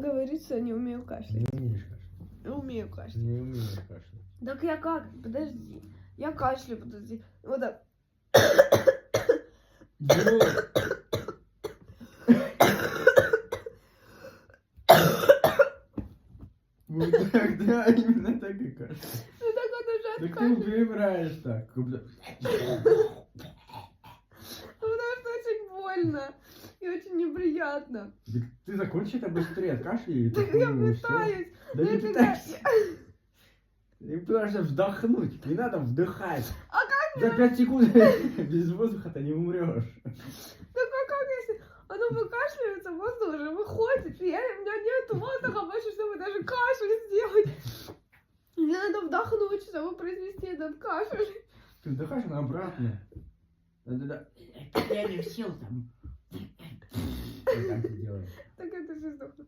говорить, что я не умею Не кашлять. умеешь кашлять. Я умею кашлять. Не умеешь кашлять. Так я как? Подожди. Я кашляю, подожди. Вот так. Вот так, да, именно так и кашляешь. Ну так он уже Так ты откашлял. выбираешь так. Потому что очень больно. И очень неприятно. Так ты закончи это быстрее, откашляй. Так я пытаюсь. Да Но не это пытайся. Ты пытаешься вдохнуть. Не надо вдыхать. А как За мне? 5 секунд без воздуха ты не умрешь. Так а как если оно выкашливается, воздух уже выходит, и у меня нет воздуха больше, чтобы даже кашель сделать. Мне надо вдохнуть, чтобы произвести этот кашель. Ты вдыхаешь на обратно. Да-да-да. Я не в сил там. Вот так ты делаешь. Так это же сдохну.